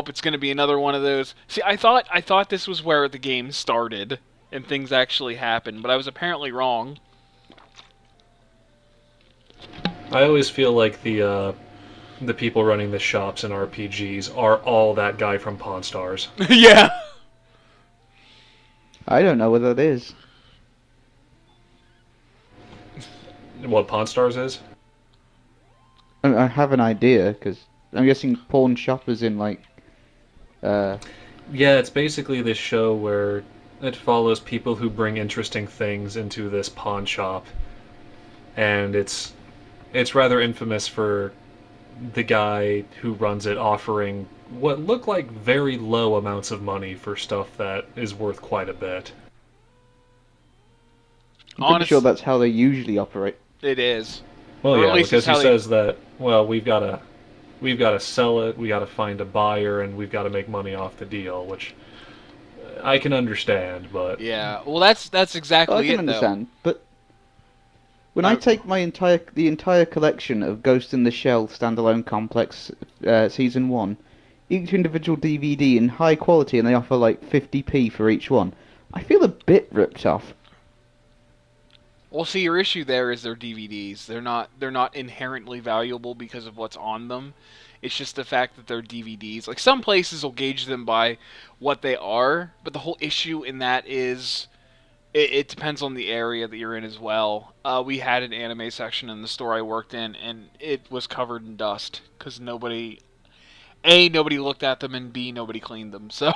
nope, it's going to be another one of those. See, I thought this was where the game started and things actually happened, but I was apparently wrong. I always feel like the people running the shops in RPGs are all that guy from Pawn Stars. Yeah. I don't know what that is. What Pawn Stars is? I have an idea because I'm guessing pawn shoppers in like. Uh, Yeah, it's basically this show where it follows people who bring interesting things into this pawn shop, and it's rather infamous for the guy who runs it offering what look like very low amounts of money for stuff that is worth quite a bit. I'm pretty sure Honest, that's how they usually operate. it is. Well, Or at yeah, least it's because he how they. says that, well, we've got to sell it, we got to find a buyer, and we've got to make money off the deal, which I can understand, but Yeah. Well, that's Well, I exactly can it, though. understand, but when I take the entire collection of Ghost in the Shell standalone complex season one, each individual DVD in high quality, and they offer like 50p for each one, I feel a bit ripped off. Well, see, your issue there is they're DVDs. They're not inherently valuable because of what's on them. It's just the fact that they're DVDs. Like some places will gauge them by what they are, but the whole issue in that is it depends on the area that you're in as well. We had an anime section in the store I worked in, and it was covered in dust because nobody looked at them, and B, nobody cleaned them. So,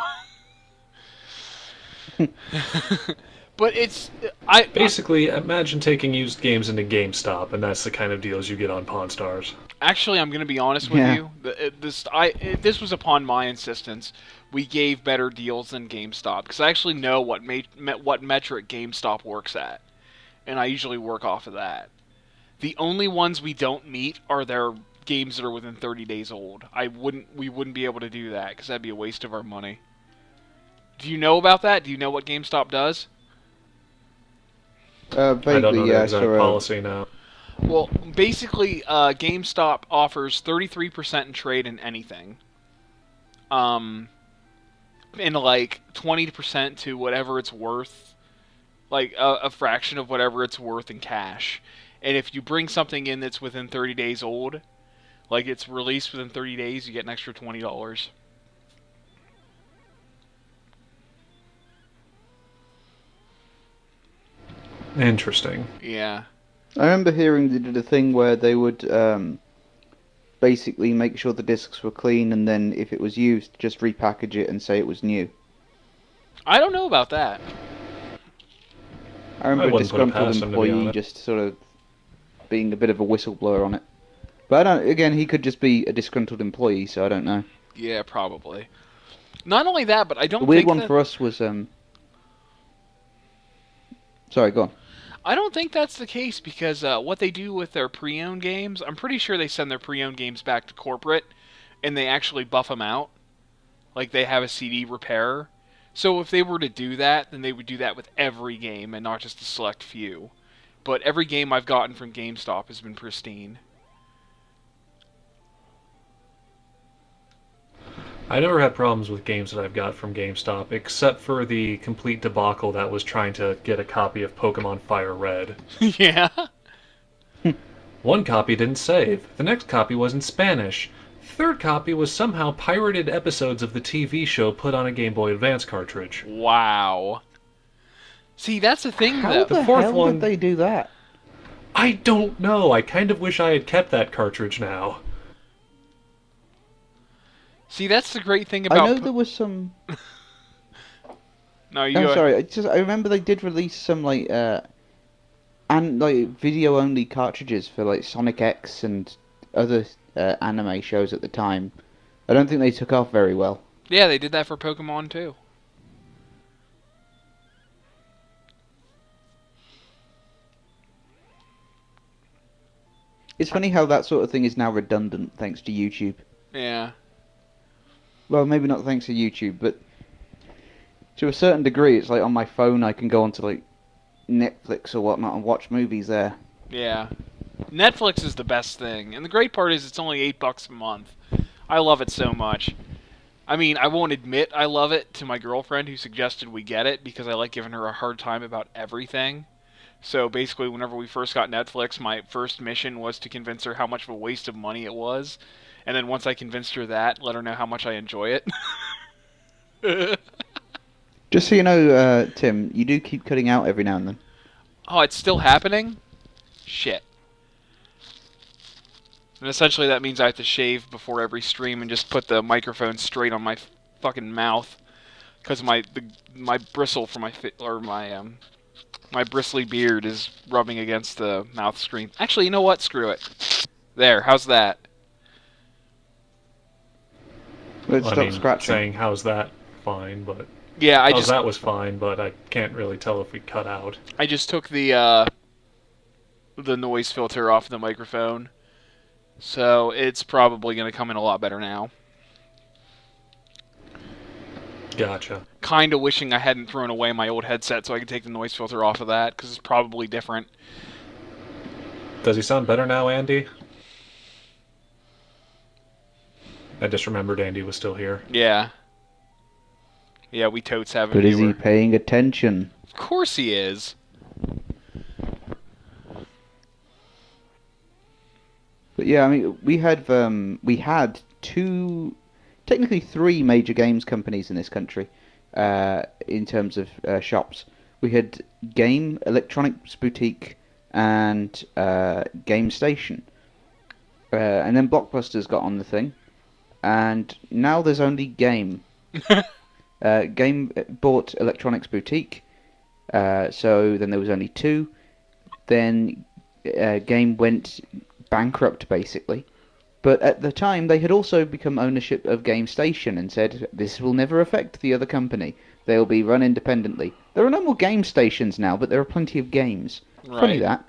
but it's I basically, imagine taking used games into GameStop, and that's the kind of deals you get on Pawn Stars. actually I'm gonna be honest with Yeah. you. This was upon my insistence. We gave better deals than GameStop because I actually know what metric GameStop works at, and I usually work off of that. The only ones we don't meet are their games that are within 30 days old. We wouldn't be able to do that because that'd be a waste of our money. Do you know about that? Do you know what GameStop does? I don't know Vaguely, the yeah, I exact saw policy now. Well, basically, GameStop offers 33% in trade in anything. Um, and like 20% to whatever it's worth, like a fraction of whatever it's worth in cash. And if you bring something in that's within 30 days old, like it's released within 30 days, you get an extra $20. Interesting. Yeah. I remember hearing they did a thing where they would basically make sure the discs were clean, and then if it was used, just repackage it and say it was new. I don't know about that. I remember a wouldn't put it disgruntled past them, to be employee honest. just sort of being a bit of a whistleblower on it. But I don't. Again, he could just be a disgruntled employee, so I don't know. Yeah, probably. Not only that, but I don't The weird think one that, for us was Sorry, go on. I don't think that's the case because what they do with their pre-owned games, I'm pretty sure they send their pre-owned games back to corporate and they actually buff them out. Like they have a CD repairer. So if they were to do that, then they would do that with every game and not just a select few. But every game I've gotten from GameStop has been pristine. I never had problems with games that I've got from GameStop, except for the complete debacle that was trying to get a copy of Pokemon Fire Red. Yeah. One copy didn't save, the next copy was in Spanish, third copy was somehow pirated episodes of the TV show put on a Game Boy Advance cartridge. Wow. See, that's the thing How though. the fourth hell one- did they do that? I don't know, I kind of wish I had kept that cartridge now. See, that's the great thing I about. know there was some. No, you I'm go. sorry. I remember they did release some and like video only cartridges for like Sonic X and other anime shows at the time. I don't think they took off very well. Yeah, they did that for Pokemon too. It's funny how that sort of thing is now redundant thanks to YouTube. Yeah. Well, maybe not thanks to YouTube, but to a certain degree, it's like on my phone I can go onto like Netflix or whatnot and watch movies there. Yeah. Netflix is the best thing, and the great part is it's only $8 a month. I love it so much. I mean, I won't admit I love it to my girlfriend who suggested we get it because I like giving her a hard time about everything. So basically, whenever we first got Netflix, my first mission was to convince her how much of a waste of money it was. And then once I convinced her that, let her know how much I enjoy it. Just so you know, Tim, you do keep cutting out every now and then. Oh, it's still happening? Shit. And essentially that means I have to shave before every stream and just put the microphone straight on my fucking mouth because my bristle for my bristly beard is rubbing against the mouth screen. Actually, you know what? Screw it. There. How's that? Let's I stop mean, scratching. saying how's that fine, but Yeah, how's that was fine, but I can't really tell if we cut out. I just took the noise filter off the microphone, so it's probably going to come in a lot better now. Gotcha. Kind of wishing I hadn't thrown away my old headset so I could take the noise filter off of that, because it's probably different. Does he sound better now, Andy? I just remembered Andy was still here. Yeah. Yeah, we totes have a But is viewer. he paying attention? Of course he is. But yeah, I mean, we had two, technically three major games companies in this country, in terms of shops. We had Game, Electronics Boutique, and Game Station. And then Blockbusters got on the thing, and now there's only Game. Game bought Electronics Boutique, so then there was only two. Then Game went bankrupt, basically. But at the time, they had also become ownership of Game Station and said, this will never affect the other company. They'll be run independently. There are no more game stations now, but there are plenty of games. Right. Funny that.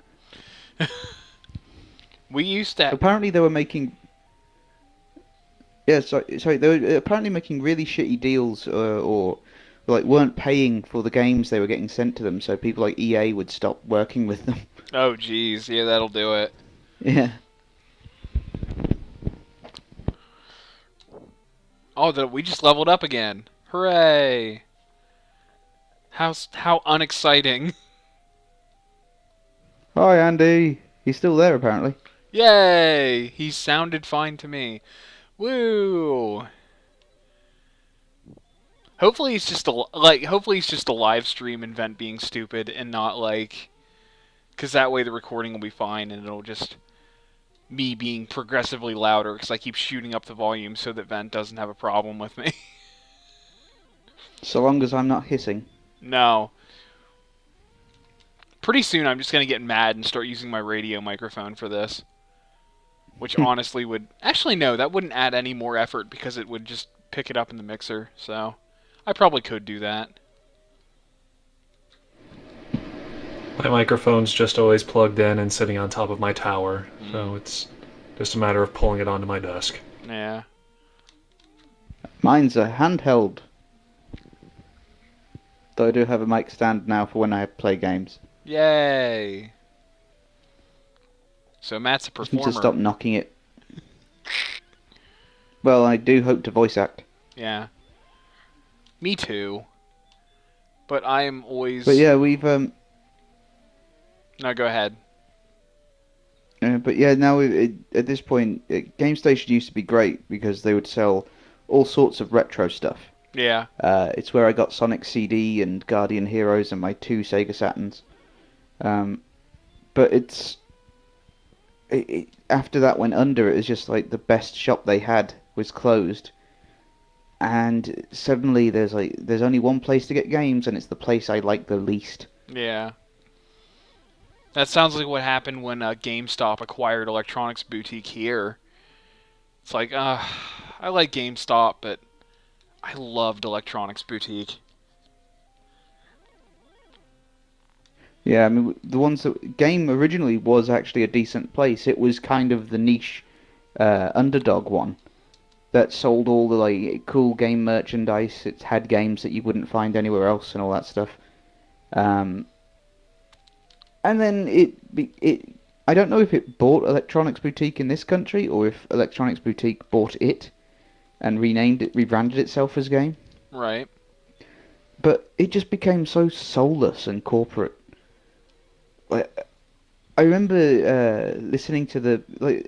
We used to... Apparently they were making... Yeah, sorry, they were apparently making really shitty deals, or like weren't paying for the games they were getting sent to them, so people like EA would stop working with them. Oh, jeez. Yeah, that'll do it. Yeah. Oh, we just leveled up again. Hooray! How unexciting. Hi, Andy. He's still there, apparently. Yay! He sounded fine to me. Woo! Hopefully he's just a live stream and Vent being stupid and not like, because that way the recording will be fine and it'll just me being progressively louder because I keep shooting up the volume so that Vent doesn't have a problem with me. So long as I'm not hissing. No. Pretty soon I'm just going to get mad and start using my radio microphone for this. Which honestly would... Actually, no, that wouldn't add any more effort because it would just pick it up in the mixer. So, I probably could do that. My microphone's just always plugged in and sitting on top of my tower, so it's just a matter of pulling it onto my desk. Yeah. Mine's a handheld. Though I do have a mic stand now for when I play games. Yay! So Matt's a Just need performer. to stop knocking it. Well, I do hope to voice act. Yeah. Me too. But I am always... But yeah, we've No, go ahead. but yeah, now at this point, Game Station used to be great because they would sell all sorts of retro stuff. Yeah. It's where I got Sonic CD and Guardian Heroes and my 2 Sega Saturns. But after that went under, it was just like the best shop they had was closed. And suddenly there's only one place to get games, and it's the place I like the least. Yeah. That sounds like what happened when GameStop acquired Electronics Boutique here. It's like, I like GameStop, but I loved Electronics Boutique. Yeah, I mean, the ones that Game originally was actually a decent place. It was kind of the niche underdog one that sold all the like cool game merchandise. It had games that you wouldn't find anywhere else and all that stuff. And then I don't know if it bought Electronics Boutique in this country or if Electronics Boutique bought it. and rebranded itself as game. Right. But it just became so soulless and corporate. Like, I remember listening to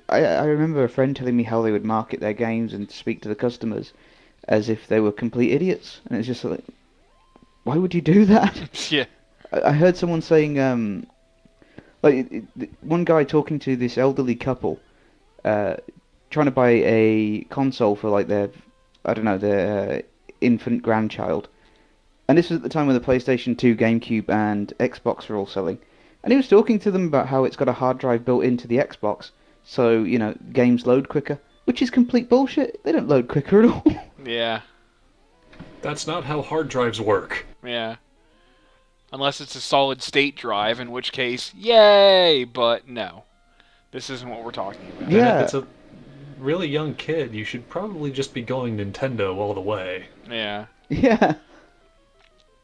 I remember a friend telling me how they would market their games and speak to the customers as if they were complete idiots, and it's just like, why would you do that? Yeah. I heard someone saying, one guy talking to this elderly couple, uh, trying to buy a console for like I don't know, their infant grandchild. And this was at the time when the PlayStation 2, GameCube, and Xbox were all selling. And he was talking to them about how it's got a hard drive built into the Xbox, so, games load quicker, which is complete bullshit. They don't load quicker at all. Yeah. That's not how hard drives work. Yeah. Unless it's a solid state drive, in which case, yay! But no. This isn't what we're talking about. And if Yeah. it's a really young kid, you should probably just be going Nintendo all the way. Yeah. Yeah.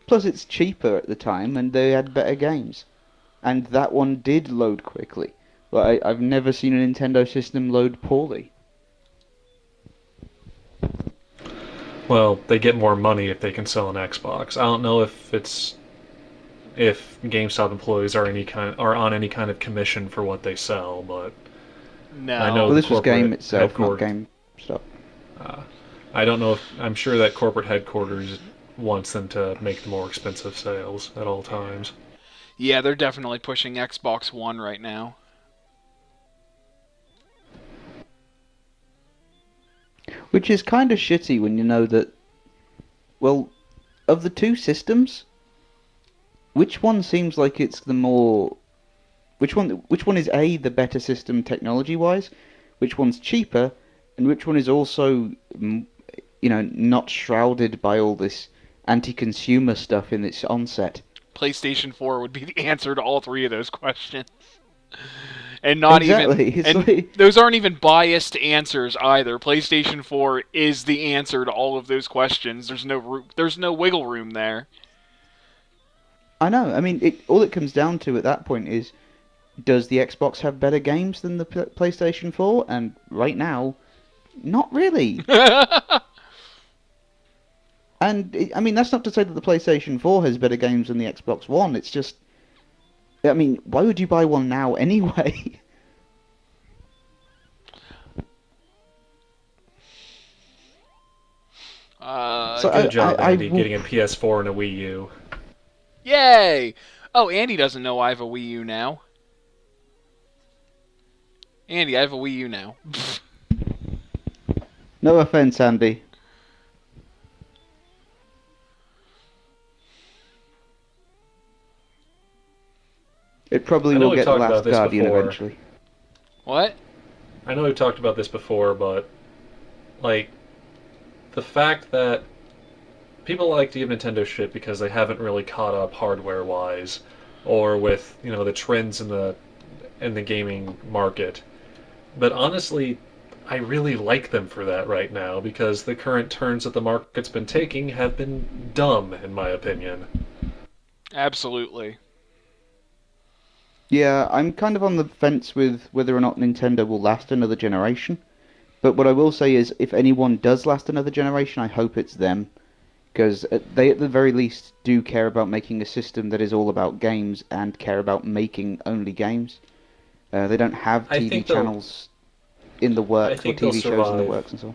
Plus, it's cheaper at the time, and they had better games. And that one did load quickly. I've never seen a Nintendo system load poorly. Well, they get more money if they can sell an Xbox. I don't know if GameStop employees are on any kind of commission for what they sell, but No. I know Well, this was corporate game itself, not headquarters. GameStop. I don't know if I'm sure that corporate headquarters wants them to make the more expensive sales at all times. Yeah, they're definitely pushing Xbox One right now. Which is kind of shitty when you know that, well, of the two systems, which one seems like it's the more... Which one is A, the better system technology-wise, which one's cheaper, and which one is also, not shrouded by all this anti-consumer stuff in its onset? PlayStation 4 would be the answer to all three of those questions. And not Exactly. even... It's And like... those aren't even biased answers either. PlayStation 4 is the answer to all of those questions. There's no wiggle room there. I know. I mean, all it comes down to at that point is, does the Xbox have better games than the PlayStation 4? And right now, not really. And, I mean, that's not to say that the PlayStation 4 has better games than the Xbox One. It's just... I mean, why would you buy one now anyway? So Good job, I Andy, getting a PS4 and a Wii U. Yay! Oh, Andy doesn't know I have a Wii U now. Andy, I have a Wii U now. No offense, Andy. It probably I know will we've get the talked about Last this Guardian before. eventually. What? I know we've talked about this before, but like the fact that people like to give Nintendo shit because they haven't really caught up hardware-wise, or with the trends in the gaming market. But honestly, I really like them for that right now because the current turns that the market's been taking have been dumb, in my opinion. Absolutely. Yeah, I'm kind of on the fence with whether or not Nintendo will last another generation. But what I will say is, if anyone does last another generation, I hope it's them. Because they, at the very least, do care about making a system that is all about games and care about making only games. They don't have I TV think they'll- channels in the works or think they'll TV shows in the survive. works and so on.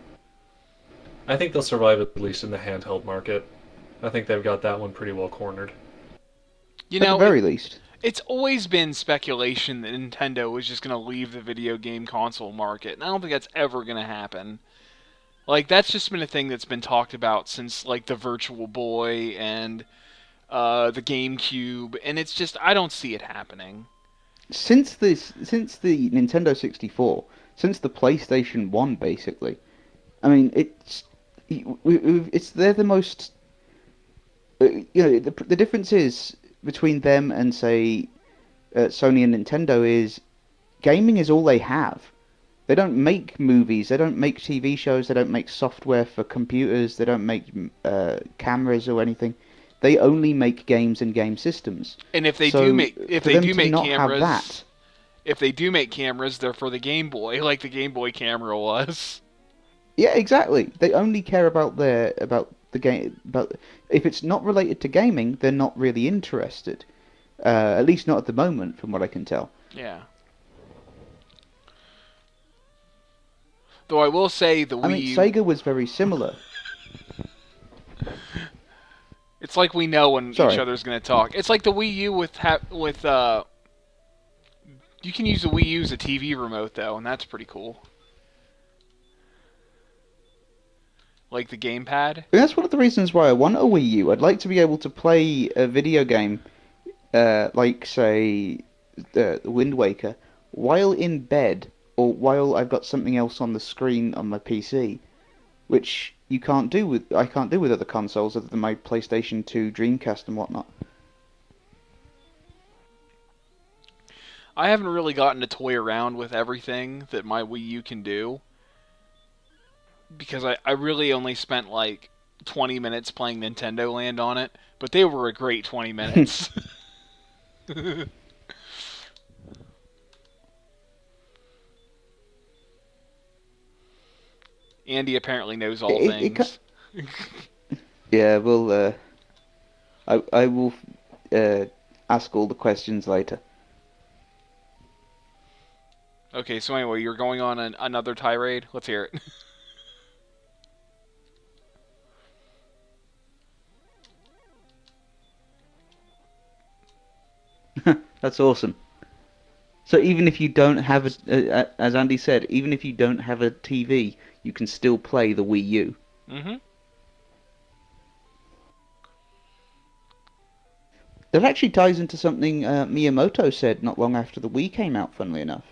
I think they'll survive at least in the handheld market. I think they've got that one pretty well cornered. You At know, the very least. it's always been speculation that Nintendo was just going to leave the video game console market, and I don't think that's ever going to happen. Like, that's just been a thing that's been talked about since, like, the Virtual Boy and the GameCube, and it's just, I don't see it happening. Since the Nintendo 64, since the PlayStation 1, basically, I mean, they're the most, the difference is between them and say Sony and Nintendo is gaming is all they have. They don't make movies, they don't make TV shows, they don't make software for computers, they don't make cameras or anything. They only make games and game systems. And if they So do make for them to not cameras, have that, if they do make cameras, they're for the Game Boy, like the Game Boy camera was. Yeah, exactly. They only care about the game. About if it's not related to gaming, they're not really interested. At least not at the moment, from what I can tell. Yeah. Though I will say the I Wii mean, U, Sega was very similar. it's like we know when each Sorry. other's gonna talk. It's like the Wii U with you can use the Wii U as a TV remote though, and that's pretty cool. Like the gamepad. And that's one of the reasons why I want a Wii U. I'd like to be able to play a video game, like say, Wind Waker, while in bed or while I've got something else on the screen on my PC, which I can't do with other consoles other than my PlayStation 2, Dreamcast, and whatnot. I haven't really gotten to toy around with everything that my Wii U can do because I really only spent like 20 minutes playing Nintendo Land on it, but they were a great 20 minutes. Andy apparently knows all It things. yeah, well, I will uh, ask all the questions later. Okay, so anyway, you're going on another tirade? Let's hear it. That's awesome. So even if you don't have as Andy said, even if you don't have a TV, you can still play the Wii U. Hmm. That actually ties into something Miyamoto said not long after the Wii came out, funnily enough.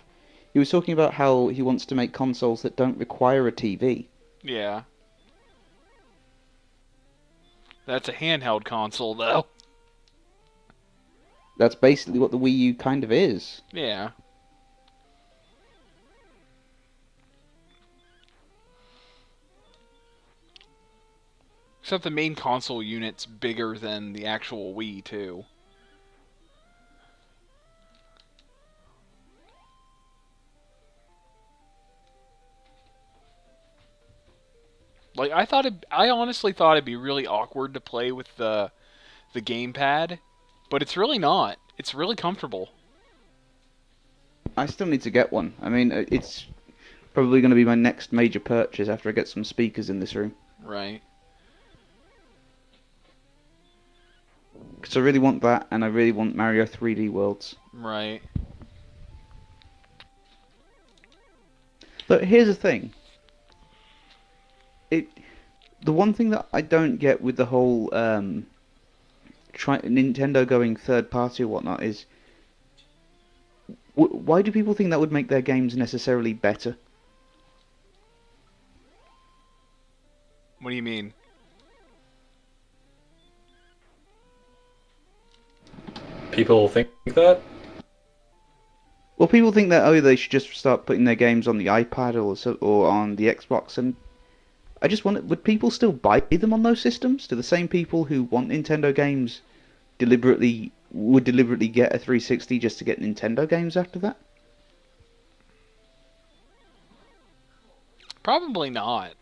He was talking about how he wants to make consoles that don't require a TV. Yeah. That's a handheld console, though. That's basically what the Wii U kind of is. Yeah. Except the main console unit's bigger than the actual Wii, too. Like I honestly thought it'd be really awkward to play with the gamepad, but it's really not. It's really comfortable. I still need to get one. I mean, it's probably going to be my next major purchase after I get some speakers in this room. Right. Because I really want that, and I really want Mario 3D Worlds. Right. But here's the thing. It the one thing that I don't get with the whole Nintendo going third party or whatnot is why do people think that would make their games necessarily better? What do you mean? People think that? Well, people think that they should just start putting their games on the iPad or on the Xbox, and I just wonder, would people still buy them on those systems? Do the same people who want Nintendo games deliberately get a 360 just to get Nintendo games after that? Probably not.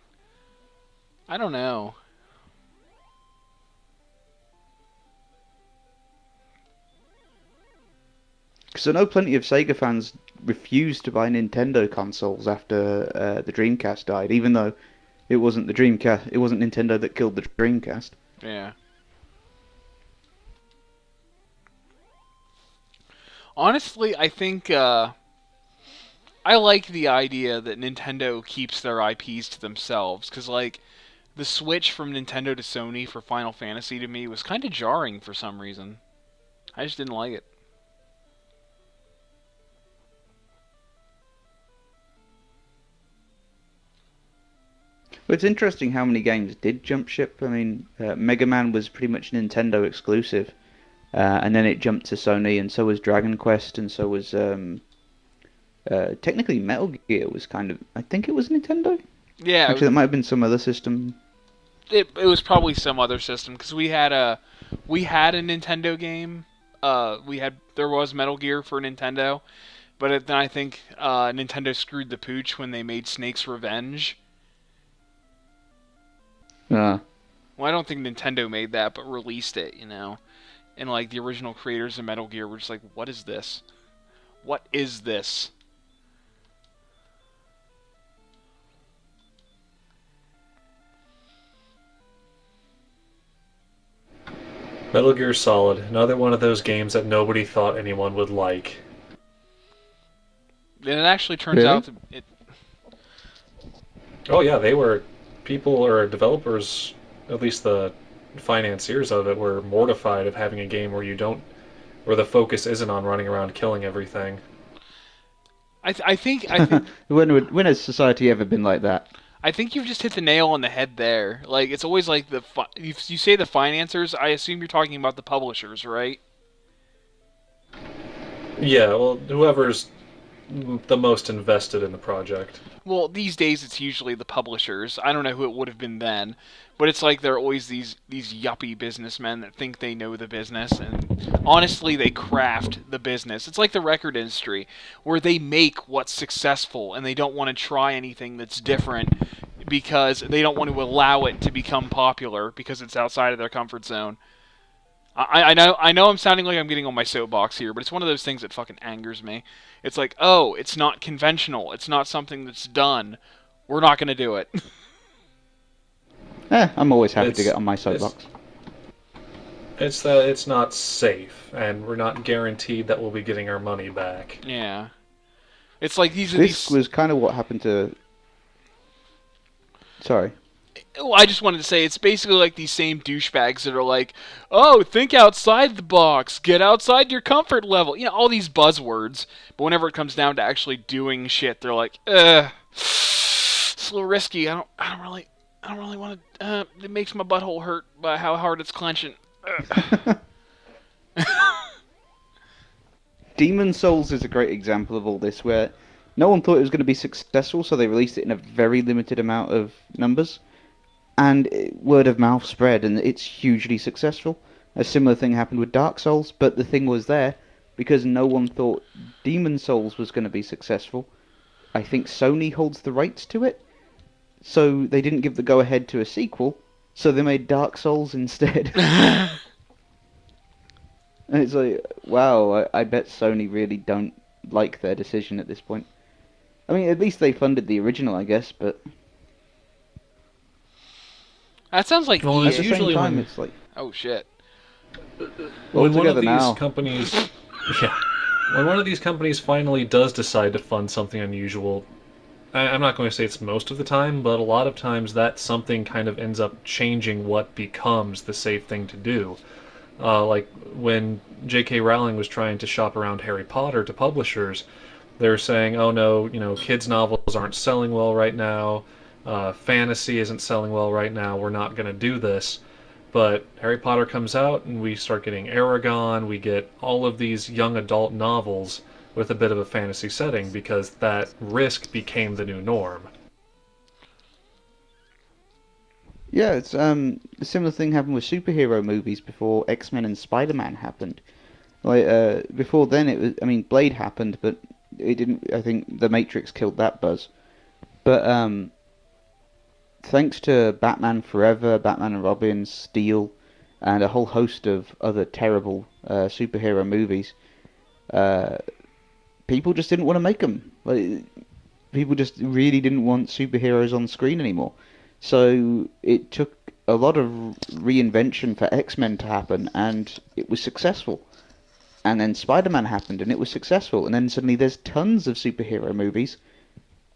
I don't know. Because I know plenty of Sega fans refused to buy Nintendo consoles after the Dreamcast died, even though it wasn't the Dreamcast, it wasn't Nintendo that killed the Dreamcast. Yeah. Honestly, I think I like the idea that Nintendo keeps their IPs to themselves because like the switch from Nintendo to Sony for Final Fantasy to me was kind of jarring for some reason. I just didn't like it. But it's interesting how many games did jump ship. I mean, Mega Man was pretty much Nintendo exclusive, and then it jumped to Sony, and so was Dragon Quest, and so was technically Metal Gear was kind of. I think it was Nintendo. Yeah, Actually, that might have been some other system. it was probably some other system because we had a Nintendo game. There was Metal Gear for Nintendo, but then I think Nintendo screwed the pooch when they made Snake's Revenge, Uh, Well, I don't think Nintendo made that, but released it, And like the original creators of Metal Gear were just like, what is this? What is this? Metal Gear Solid, another one of those games that nobody thought anyone would like. And it actually turns really? out to it. Oh yeah, they were people or developers, at least the financiers of it, were mortified of having a game where you don't, where the focus isn't on running around killing everything. I think When has society ever been like that? I think you've just hit the nail on the head there. Like it's always like you say the financiers. I assume you're talking about the publishers, right? Yeah, well, whoever's the most invested in the project. Well, these days it's usually the publishers. I don't know who it would have been then, but it's like there are always these yuppie businessmen that think they know the business, and honestly, they craft the business. It's like the record industry, where they make what's successful, and they don't want to try anything that's different because they don't want to allow it to become popular because it's outside of their comfort zone. I know I'm sounding like I'm getting on my soapbox here, but it's one of those things that fucking angers me. It's like, oh, it's not conventional. It's not something that's done. We're not going to do it. I'm always happy to It's get on my it's soapbox. it's that it's not safe, and we're not guaranteed that we'll be getting our money back. Yeah. It's like these are This these. was kind of what happened to. Sorry. Well, I just wanted to say it's basically like these same douchebags that are like, oh, think outside the box, get outside your comfort level. All these buzzwords. But whenever it comes down to actually doing shit, they're like, it's a little risky. I don't really want to. It makes my butthole hurt by how hard it's clenching. Demon Souls is a great example of all this, where no one thought it was going to be successful, so they released it in a very limited amount of numbers, and word of mouth spread, and it's hugely successful. A similar thing happened with Dark Souls, but the thing was there, because no one thought Demon Souls was going to be successful. I think Sony holds the rights to it, so they didn't give the go-ahead to a sequel, so they made Dark Souls instead. And it's like, wow, I bet Sony really don't like their decision at this point. I mean, at least they funded the original, I guess, but That sounds like Well, at it's the EA. same usually time, when it's like, Oh shit. all when one of together these now. companies, yeah, when one of these companies finally does decide to fund something unusual, I'm not going to say it's most of the time, but a lot of times that something kind of ends up changing what becomes the safe thing to do. Like when J.K. Rowling was trying to shop around Harry Potter to publishers, they were saying, "Oh no, kids' novels aren't selling well right now. Fantasy isn't selling well right now. We're not going to do this." But Harry Potter comes out, and we start getting Aragon. We get all of these young adult novels with a bit of a fantasy setting because that risk became the new norm. Yeah, it's a similar thing happened with superhero movies before X-Men and Spider-Man happened. Like before then, it was, I mean, Blade happened, but it didn't. I think The Matrix killed that buzz. But thanks to Batman Forever, Batman and Robin, Steel, and a whole host of other terrible superhero movies, uh, people just didn't want to make them. Like, people just really didn't want superheroes on screen anymore. So it took a lot of reinvention for X-Men to happen, and it was successful. And then Spider-Man happened, and it was successful. And then suddenly there's tons of superhero movies,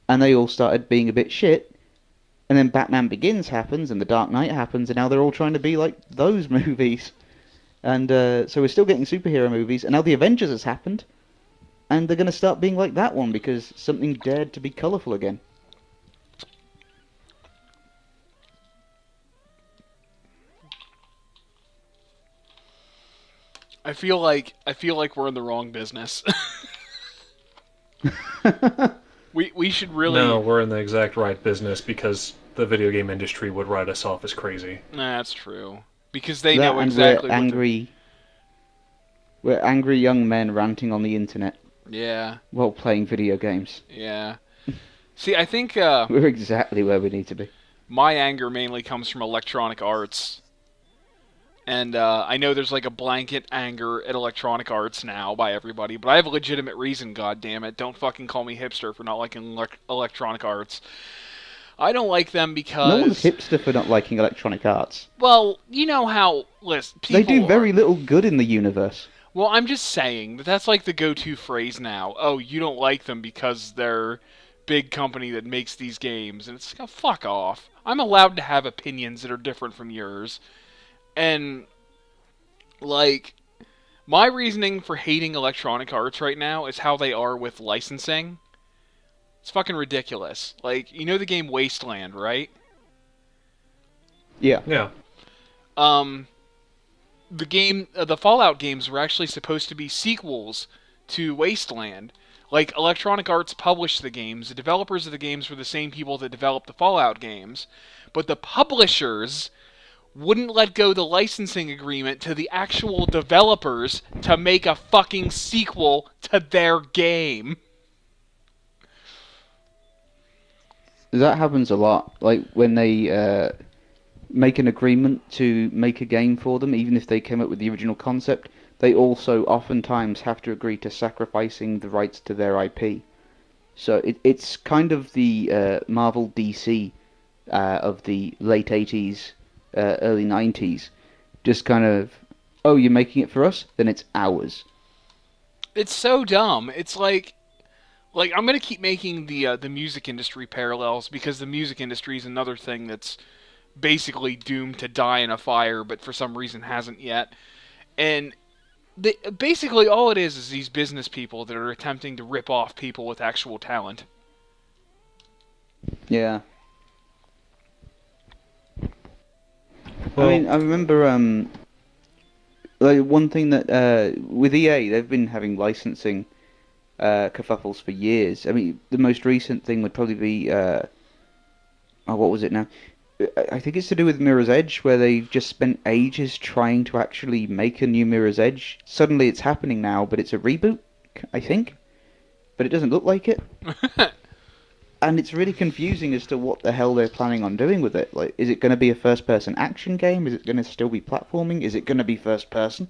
and they all started being a bit shit. And then Batman Begins happens, and The Dark Knight happens, and now they're all trying to be like those movies. And so we're still getting superhero movies, and now The Avengers has happened, and they're going to start being like that one because something dared to be colourful again. I feel like we're in the wrong business. We should No, really. we're in the exact right business because the video game industry would write us off as crazy. Nah, that's true because they That know and we're exactly what they're. angry. We're angry young men ranting on the internet Yeah, while playing video games. yeah. See, I think We're exactly where we need to be. My anger mainly comes from Electronic Arts. And I know there's like a blanket anger at Electronic Arts now by everybody, but I have a legitimate reason, god damn it. Don't fucking call me hipster for not liking Electronic Arts. I don't like them No one's because, hipster for not liking Electronic Arts. well, you know how They do people are. very little good in the universe. Well, I'm just saying that that's like the go-to phrase now. Oh, you don't like them because they're big company that makes these games, and it's like, oh, fuck off. I'm allowed to have opinions that are different from yours, and like my reasoning for hating Electronic Arts right now is how they are with licensing. It's fucking ridiculous. Like, you know the game Wasteland, right? Yeah. Yeah. Um, the Fallout games were actually supposed to be sequels to Wasteland. Like, Electronic Arts published the games. The developers of the games were the same people that developed the Fallout games. But the publishers wouldn't let go the licensing agreement to the actual developers to make a fucking sequel to their game. That happens a lot. Like when they make an agreement to make a game for them, even if they came up with the original concept, they also oftentimes have to agree to sacrificing the rights to their IP. So it's kind of the Marvel DC of the late 80s, early 90s. Just kind of, oh, you're making it for us? Then it's ours. It's so dumb. It's like I'm gonna keep making the music industry parallels because the music industry is another thing that's basically doomed to die in a fire, but for some reason hasn't yet. And basically all it is these business people that are attempting to rip off people with actual talent. Yeah. I Well, mean, I remember like one thing that with EA they've been having licensing kerfuffles for years. I mean, the most recent thing would probably be oh, what was it now? I think it's to do with Mirror's Edge, where they've just spent ages trying to actually make a new Mirror's Edge. Suddenly it's happening now, but it's a reboot, I think. But it doesn't look like it. And it's really confusing as to what the hell they're planning on doing with it. Like, is it going to be a first-person action game? Is it going to still be platforming? Is it going to be first-person?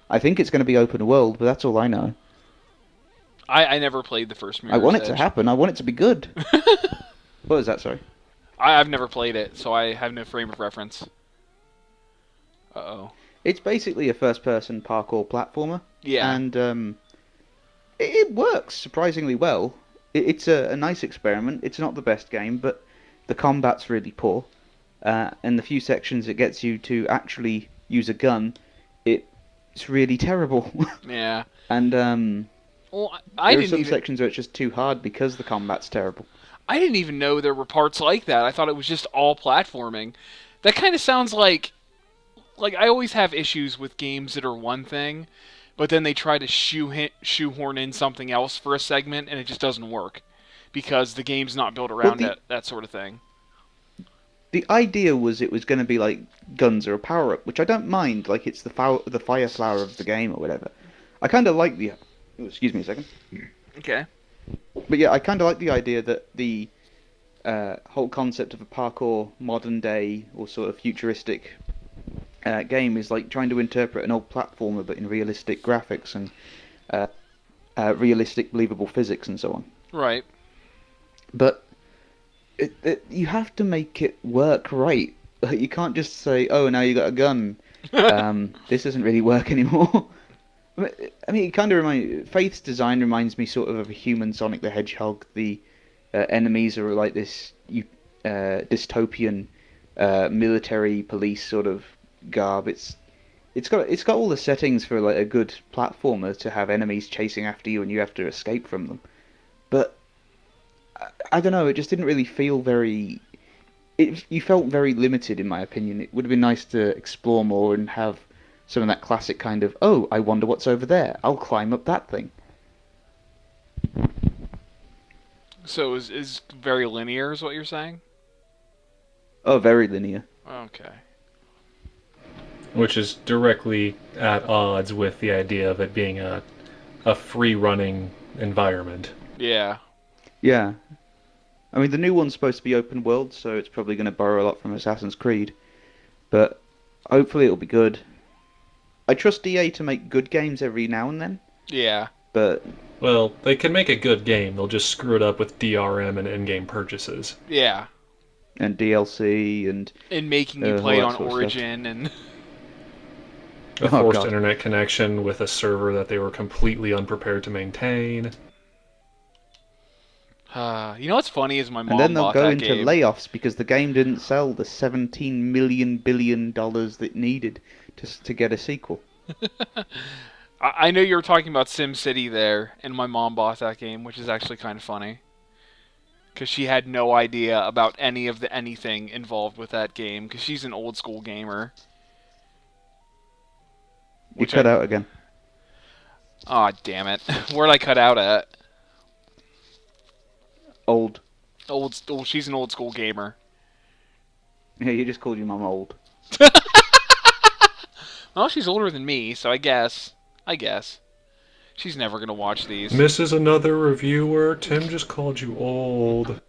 I think it's going to be open world, but that's all I know. I never played the first I want Mirror's it to Edge. happen. I want it to be good. What was that? Sorry. I've never played it, so I have no frame of reference. Uh-oh. It's basically a first-person parkour platformer, Yeah. and it works surprisingly well. It's a nice experiment. It's not the best game, but the combat's really poor. And the few sections it gets you to actually use a gun, it's really terrible. Yeah. And Well, I there are didn't some even sections where it's just too hard because the combat's terrible. I didn't even know there were parts like that. I thought it was just all platforming. That kind of sounds like I always have issues with games that are one thing, but then they try to shoehorn in something else for a segment, and it just doesn't work because the game's not built Well, around that sort of thing. the idea was it was going to be like guns or a power up, which I don't mind. Like it's the fire flower of the game or whatever. I kind of like the. Oh, excuse me a second. Okay. But yeah, I kind of like the idea that the whole concept of a parkour modern day or sort of futuristic game is like trying to interpret an old platformer but in realistic graphics and uh, realistic, believable physics and so on. Right. But you have to make it work right. Like, you can't just say, "Oh, now you got a gun." This doesn't really work anymore. I mean, it kind of Faith's design reminds me sort of a human Sonic the Hedgehog. The enemies are like this dystopian military police sort of garb. It's got all the settings for like a good platformer to have enemies chasing after you and you have to escape from them. But I don't know. It just didn't really feel very. You felt very limited, in my opinion. It would have been nice to explore more and have some of that classic kind of, oh, I wonder what's over there. I'll climb up that thing. So is very linear, is what you're saying? Oh, very linear. Okay. which is directly at odds with the idea of it being a free running environment. Yeah. Yeah. I mean, the new one's supposed to be open world, so it's probably going to borrow a lot from Assassin's Creed. But hopefully it'll be good. I trust EA to make good games every now and then, Yeah. but Well, they can make a good game. They'll just screw it up with DRM and in-game purchases. Yeah. and DLC and And making you all play that on sort of stuff. Origin and A Oh, forced God. internet connection with a server that they were completely unprepared to maintain. you know what's funny is my mom And then they'll bought go that into game. layoffs because the game didn't sell the $17 billion that it needed to get a sequel. I know you were talking about SimCity there, and my mom bought that game, which is actually kind of funny. Because she had no idea about any of the anything involved with that game, because she's an old school gamer. You cut out again. Aw, damn it. Where'd I cut out at? Old. She's an old school gamer. Yeah, you just called your mum old. Well, she's older than me, so I guess. She's never gonna watch these. Mrs. Another Reviewer, Tim just called you old.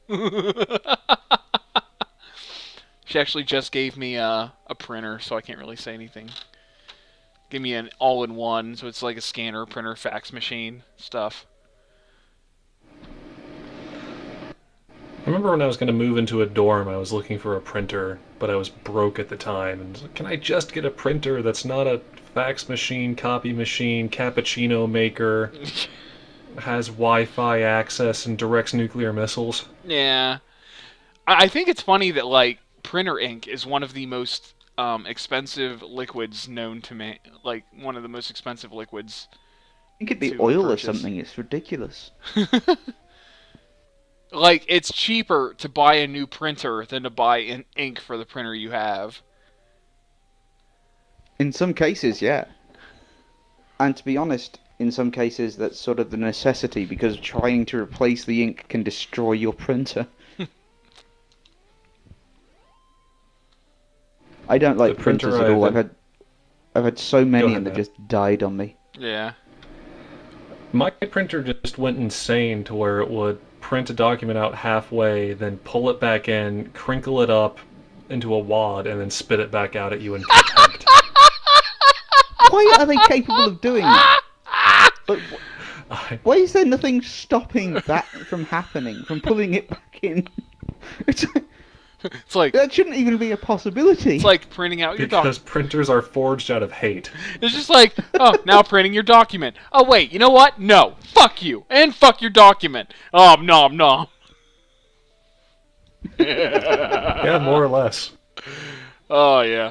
She actually just gave me a printer, so I can't really say anything. Give me an all-in-one, so it's like a scanner, printer, fax machine stuff. I remember when I was going to move into a dorm, I was looking for a printer, but I was broke at the time. And I was like, can I just get a printer that's not a fax machine, copy machine, cappuccino maker, has Wi-Fi access, and directs nuclear missiles? Yeah. I think it's funny that, like, printer ink is one of the most expensive liquids known to me. Like, one of the most expensive liquids. I think it'd be To oil or purchase. something. It's ridiculous. Like, it's cheaper to buy a new printer than to buy an ink for the printer you have. In some cases, yeah. And to be honest, in some cases that's sort of the necessity because trying to replace the ink can destroy your printer. I don't like The printer printers at all. I've I've had so many ahead, and they've Matt. just died on me. Yeah. My printer just went insane to where it would print a document out halfway, then pull it back in, crinkle it up into a wad, and then spit it back out at you in contempt. Why are they capable of doing that? But I- why is there nothing stopping that from happening, from pulling it back in? It's, It's like that shouldn't even be a possibility. it's like printing out your because document. printers are forged out of hate. It's just like, oh, now printing your document. Oh wait, you know what? No, fuck you and fuck your document. Nom nom. Yeah, more or less. Oh yeah.